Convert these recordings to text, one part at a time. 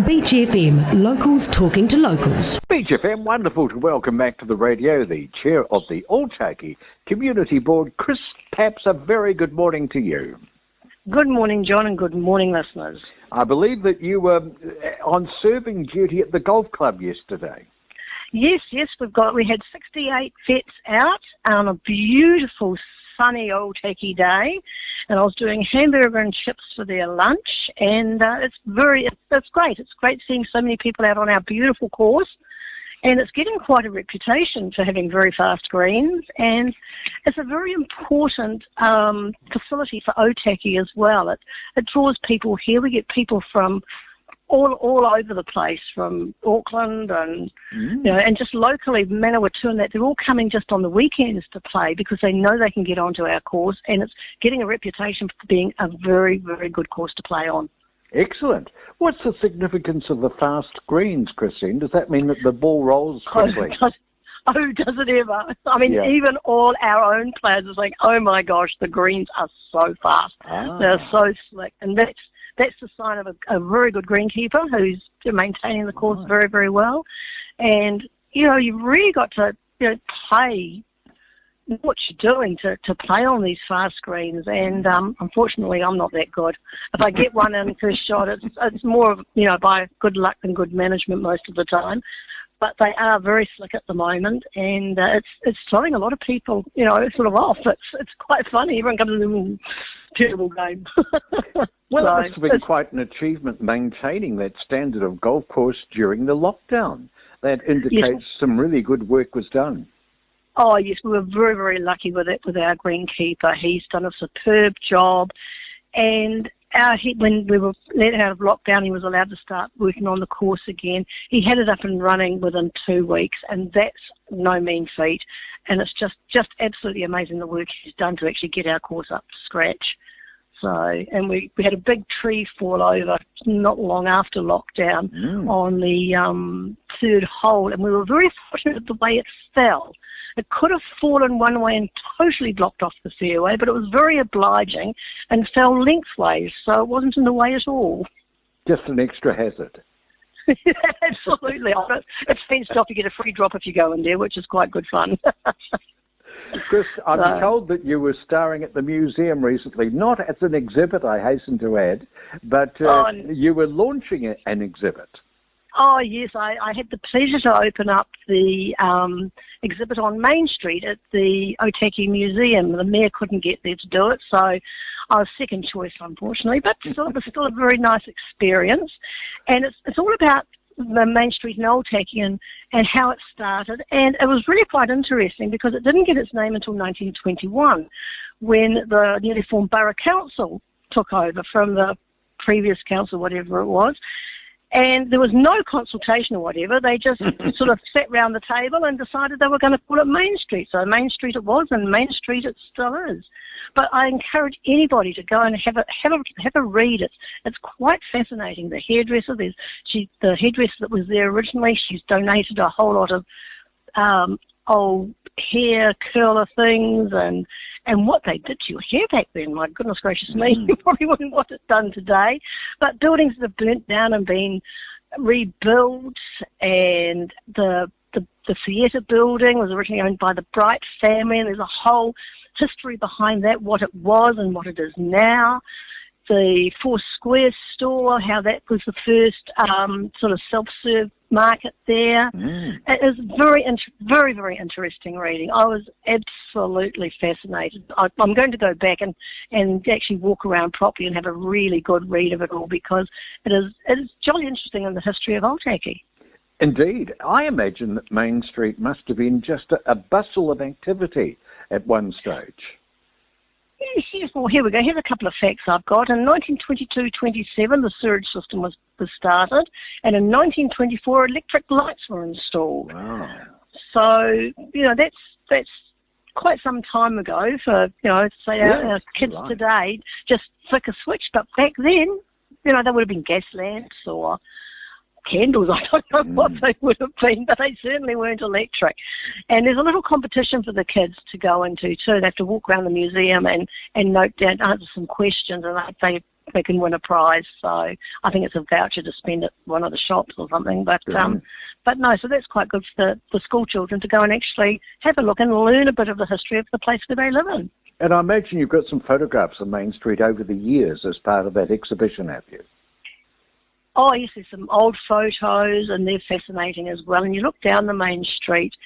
Beach FM, locals talking to locals. Beach FM, wonderful to welcome back to the radio the chair of the Otaki Community Board, Chris Papps. A very good morning to you. Good morning, John, and good morning, listeners. I believe that you were on serving duty at the golf club yesterday. Yes, we had 68 vets out on a beautiful sunny Otaki day, and I was doing hamburger and chips for their lunch, and it's great. It's great seeing so many people out on our beautiful course, and it's getting quite a reputation for having very fast greens, and it's a very important facility for Otaki as well. It draws people here. We get people from all over the place, from Auckland and and just locally, Manawatu and that. They're all coming just on the weekends to play because they know they can get onto our course, and it's getting a reputation for being a very, very good course to play on. Excellent. What's the significance of the fast greens, Christine? Does that mean that the ball rolls quickly? Oh, does it ever? I mean, even all our own players are saying, oh my gosh, the greens are so fast. They're so slick, and that's the sign of a very good greenkeeper who's maintaining the course very, very well. And, you've really got to, play what you're doing to play on these fast greens. And unfortunately, I'm not that good. If I get one in first shot, it's more of, by good luck than good management most of the time. But they are very slick at the moment, and it's throwing a lot of people, sort of off. It's quite funny. Everyone comes in, terrible game. Well, it must have been quite an achievement maintaining that standard of golf course during the lockdown. That indicates some really good work was done. Oh, yes, we were very, very lucky with it, with our greenkeeper. He's done a superb job, and when we were let out of lockdown, he was allowed to start working on the course again. He had it up and running within 2 weeks, and that's no mean feat. And it's just absolutely amazing the work he's done to actually get our course up to scratch. So, and we had a big tree fall over not long after lockdown on the third hole, and we were very fortunate the way it fell. It could have fallen one way and totally blocked off the fairway, but it was very obliging and fell lengthways, so it wasn't in the way at all. Just an extra hazard. Absolutely. It's fenced off. You get a free drop if you go in there, which is quite good fun. Chris, I'm told that you were starring at the museum recently, not as an exhibit, I hasten to add, but you were launching an exhibit. Oh, yes, I had the pleasure to open up the exhibit on Main Street at the Otaki Museum. The mayor couldn't get there to do it, so I was second choice, unfortunately, but it was still a very nice experience. And it's all about the Main Street in Otaki and how it started. And it was really quite interesting because it didn't get its name until 1921 when the newly formed Borough Council took over from the previous council, whatever it was. And there was no consultation or whatever. They just sort of sat round the table and decided they were going to call it Main Street. So Main Street it was, and Main Street it still is. But I encourage anybody to go and have a read. It's quite fascinating. The hairdresser, the hairdresser that was there originally, she's donated a whole lot of old hair curler things and what they did to your hair back then. My goodness gracious me, you probably wouldn't want it done today. But buildings that have burnt down and been rebuilt, and the theatre building was originally owned by the Bright family, and there's a whole history behind that, what it was and what it is now. The Four Square store, how that was the first sort of self-serve market there. It is very, very interesting reading. I was absolutely fascinated. I'm going to go back and actually walk around properly and have a really good read of it all because it is jolly interesting in the history of Otaki. Indeed. I imagine that Main Street must have been just a bustle of activity at one stage. Yes, well, here we go. Here's a couple of facts I've got. In 1922-27, the sewage system was started, and in 1924, electric lights were installed. Wow. So, that's quite some time ago for, say our kids today, just flick a switch. But back then, they would have been gas lamps or candles. I don't know what they would have been, but they certainly weren't electric. And there's a little competition for the kids to go into too. They have to walk around the museum and note down, answer some questions, and they they can win a prize. So I think it's a voucher to spend at one of the shops or something. But no, so that's quite good for the school children to go and actually have a look and learn a bit of the history of the place where they live in. And I imagine you've got some photographs of Main Street over the years as part of that exhibition, have you? Oh, yes, there's some old photos, and they're fascinating as well. And you look down the main street,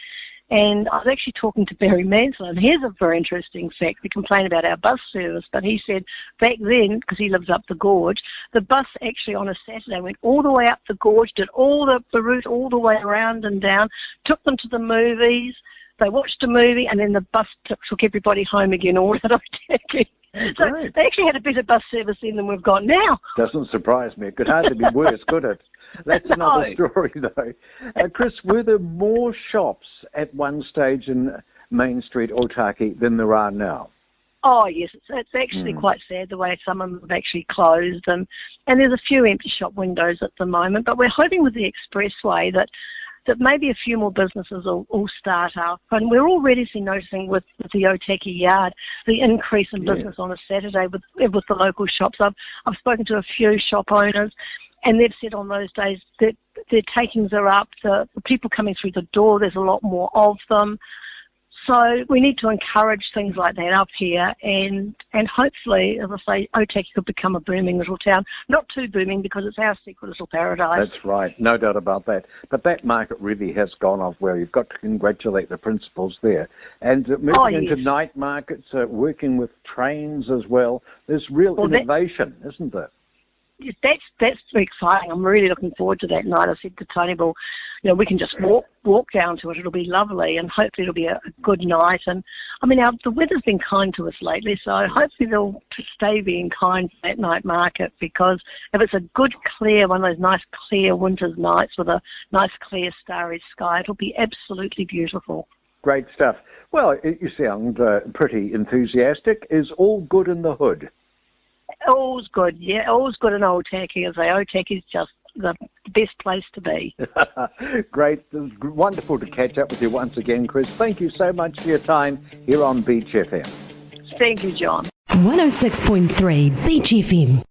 and I was actually talking to Barry Mansell, and here's a very interesting fact. We complain about our bus service, but he said back then, because he lives up the gorge, the bus actually on a Saturday went all the way up the gorge, did all the route all the way around and down, took them to the movies, they watched a movie, and then the bus took everybody home again, all at Otaki. So they actually had a better bus service then than we've got now. Doesn't surprise me. It could hardly be worse, could it? That's another story, though. Chris, were there more shops at one stage in Main Street, Otaki, than there are now? Oh, yes. It's actually quite sad the way some of them have actually closed. And there's a few empty shop windows at the moment. But we're hoping with the expressway that maybe a few more businesses will start up. And we're already noticing with the Otaki Yard, the increase in business on a Saturday with the local shops. I've spoken to a few shop owners, and they've said on those days that their takings are up, the people coming through the door, there's a lot more of them. So we need to encourage things like that up here, and hopefully, as I say, Otaki could become a booming little town. Not too booming because it's our secret little paradise. That's right, no doubt about that. But that market really has gone off well. You've got to congratulate the principals there. And moving into night markets, working with trains as well, there's real innovation, isn't there? That's very exciting. I'm really looking forward to that night. I said to Tony, well, we can just walk down to it. It'll be lovely, and hopefully it'll be a good night. And I mean, the weather's been kind to us lately, so hopefully they'll stay being kind for that night market, because if it's a good, clear, one of those nice, clear winter's nights with a nice, clear, starry sky, it'll be absolutely beautiful. Great stuff. Well, you sound pretty enthusiastic. Is all good in the hood? All's good, yeah. All's good in Otaki. As I say, Otaki's just the best place to be. Great. It was wonderful to catch up with you once again, Chris. Thank you so much for your time here on Beach FM. Thank you, John. 106.3 Beach FM.